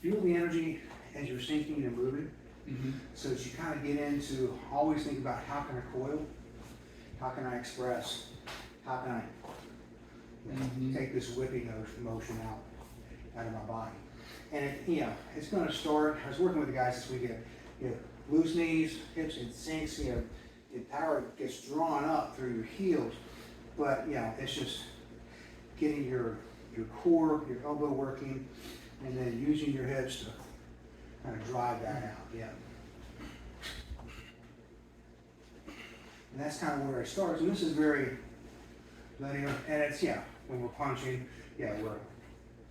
feel the energy as you're sinking and moving. So that you kind of get into always think about how can I coil, how can I express, how can I take this whipping motion out of my body. And it, it's going to start. I was working with the guys this weekend. Loose knees, hips, and sinks. The power gets drawn up through your heels, but it's just getting your core, your elbow working, and then using your hips to kind of drive that out. And that's kind of where it starts. And this is very linear. And it's, when we're punching, we're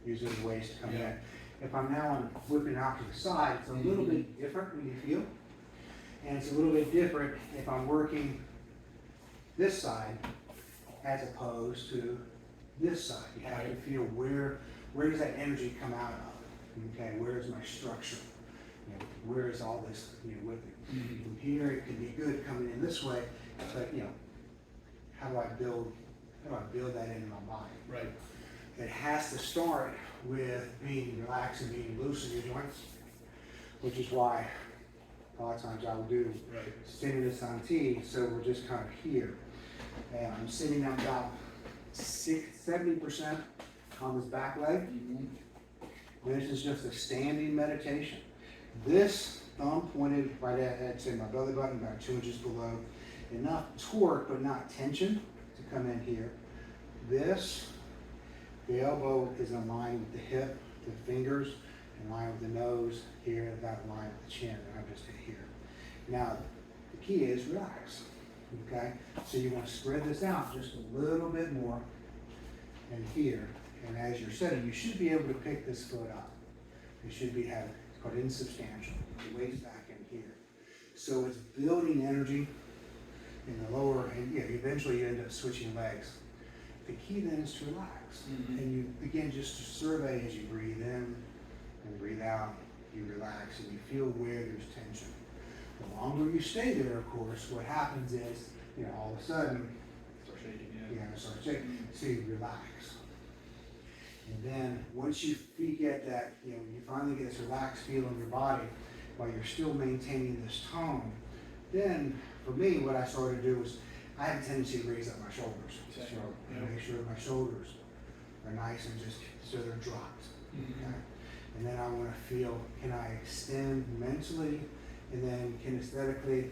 using the waist to come in. If I'm now whipping out to the side, it's a little bit different when you feel. And it's a little bit different if I'm working this side as opposed to this side. You have to feel where does that energy come out of? Okay, where is my structure? Where is all this whipping? From here, it can be good coming in this way, but how do I build that into my body? Right. It has to start with being relaxed and being loose in your joints, which is why a lot of times I will do sitting this on T, so we're just kind of here. And I'm sitting on about 70% on this back leg. This is just a standing meditation. This thumb pointed right at say my belly button, about 2 inches below. Enough torque, but not tension to come in here. The elbow is in line with the hip, the fingers in line with the nose, here, that line with the chin, and I'm just here. Now, the key is relax, okay? So you want to spread this out just a little bit more, and here, and as you're sitting, you should be able to pick this foot up. You should be having, it's called insubstantial, the weight's back in here. So it's building energy in the lower, and eventually you end up switching legs. The key then is to relax, and you begin just to survey as you breathe in and breathe out. You relax and you feel where there's tension. The longer you stay there, of course, what happens is, all of a sudden, start shaking. So you relax, and then once you get that, you finally get this relaxed feel in your body, while you're still maintaining this tone. Then, for me, what I started to do was, I have a tendency to raise up my shoulders. So make sure my shoulders are nice and just so they're dropped. Okay? And then I want to feel, can I extend mentally, and then kinesthetically,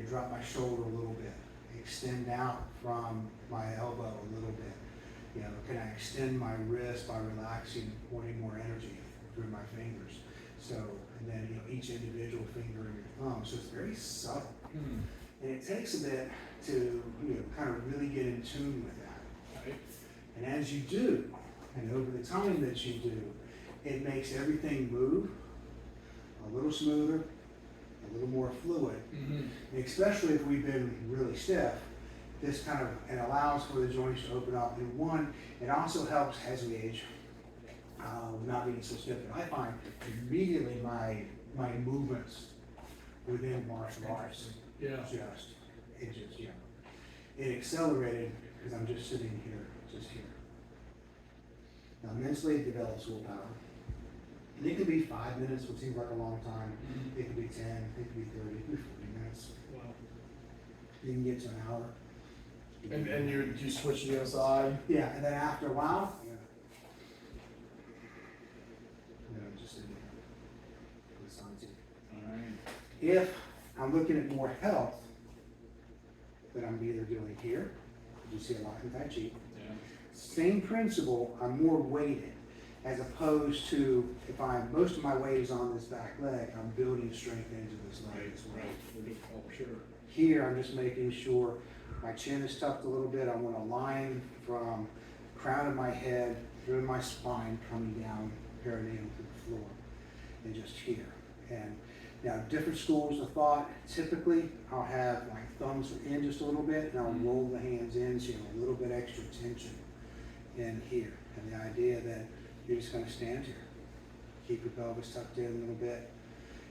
drop my shoulder a little bit, extend out from my elbow a little bit. Can I extend my wrist by relaxing, pointing more energy through my fingers? So, and then each individual finger in your thumb. So it's very subtle. And it takes a bit to kind of really get in tune with that. Right? And as you do, and over the time that you do, it makes everything move a little smoother, a little more fluid. And especially if we've been really stiff, this kind of, it allows for the joints to open up. And one, it also helps as we age, not being so stiff. And I find immediately my movements within martial arts, it accelerated because I'm just sitting here, just here. Now mentally it develops willpower. And it could be 5 minutes, which seems like a long time. It could be 10, it could be 30, it could be 40 minutes. Wow. You can get to an hour. And you switch to the other side? Yeah, and then after a while, I'm just sitting here. If I'm looking at more health, that I'm either doing here, you see a lot in Tai Chi. Same principle, I'm more weighted, as opposed to if most of my weight is on this back leg, I'm building strength into this leg as well. Oh, sure. Here, I'm just making sure my chin is tucked a little bit. I want a line from crown of my head through my spine coming down perineum to the floor, and just here. And now, different schools of thought, typically I'll have my thumbs in just a little bit and I'll roll the hands in so you have a little bit extra tension in here. And the idea that you're just going to stand here, keep your pelvis tucked in a little bit.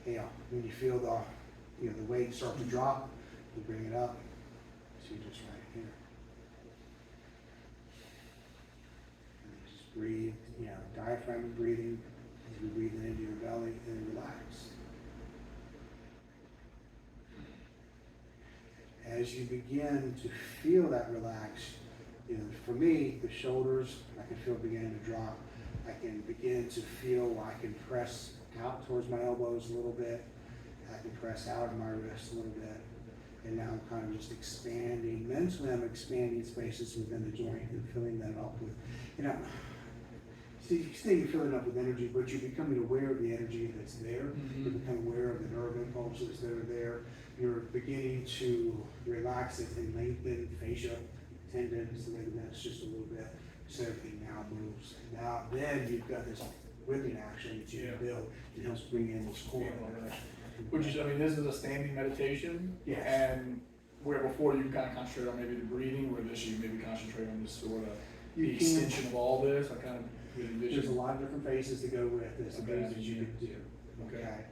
When you feel the weight start to drop, you bring it up, so you're just right here. And just breathe, diaphragm breathing. As you breathe into your belly and relax. As you begin to feel that relax, for me, the shoulders, I can feel beginning to drop. I can begin to feel, I can press out towards my elbows a little bit. I can press out of my wrists a little bit. And now I'm kind of just expanding, mentally I'm expanding spaces within the joint and filling that up with, you're filling up with energy, but you're becoming aware of the energy that's there. You become aware of the nerve impulses that are there. You're beginning to relax it and lengthen fascia, tendons, ligaments just a little bit, so everything now moves. Now then you've got this whipping action that you can build. It helps bring in this core. This is a standing meditation. Yes. And where before you can kind of concentrate on maybe the breathing, where this you maybe concentrate on this sort of the extension of all this. I kind of envision. There's a lot of different phases to go with this. Okay. Things that you can do. Okay.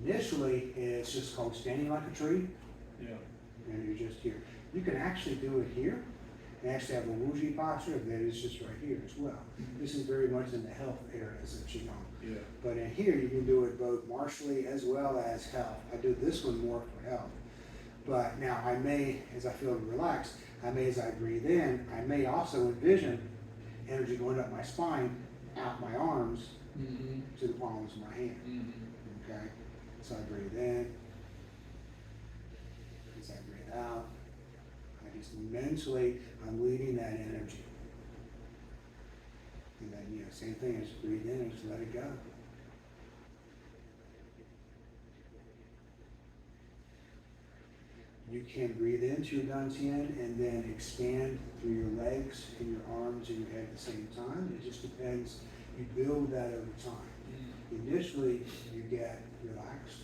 Initially, it's just called standing like a tree. Yeah. And you're just here. You can actually do it here. And actually have a wuji posture that is just right here as well. This is very much in the health areas of Qigong. Yeah. But in here, you can do it both martially as well as health. I do this one more for health. But now I may, as I feel relaxed, as I breathe in, I may also envision energy going up my spine, out my arms, to the palms of my hand. Okay? So I breathe in. As I breathe out, I just mentally, I'm leading that energy. And then, same thing, just breathe in and just let it go. You can breathe into your dantian and then expand through your legs and your arms and your head at the same time. It just depends. You build that over time. Initially, you get relaxed.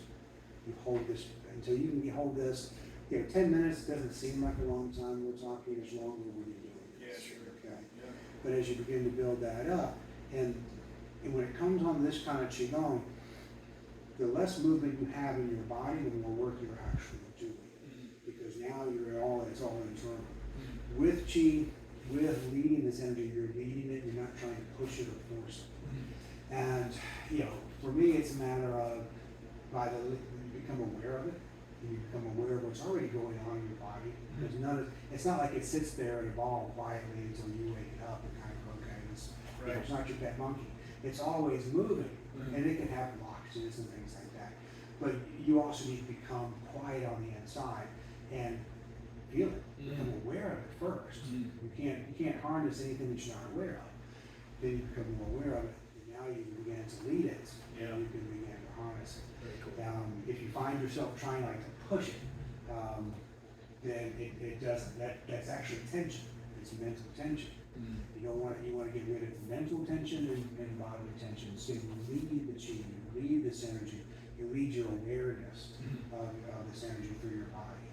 You hold this until you can hold this. 10 minutes doesn't seem like a long time. We're talking as longer when you're doing this. Yeah, sure. Okay. Yeah. But as you begin to build that up, and when it comes on this kind of qigong, the less movement you have in your body, the more work you're actually doing. Because now it's all internal. With qi, with leading this energy, you're leading it. You're not trying to push it or force it. And for me, it's a matter of you become aware of it. You become aware of what's already going on in your body. Because it's not like it sits there in a ball quietly until you wake it up and kind of, okay, it's not your pet monkey. It's always moving, and it can have blockages and things like that. But you also need to become quiet on the inside and feel it. Become aware of it first. You can't harness anything that you're not aware of. Then you become more aware of it, and now you can begin to lead it, and you can begin to harness it. Very cool. If you find yourself trying to push it, then it doesn't. That's actually tension. It's mental tension. You want to get rid of mental tension and bodily tension. So you lead the qi, you lead this energy, you lead your awareness of this energy through your body.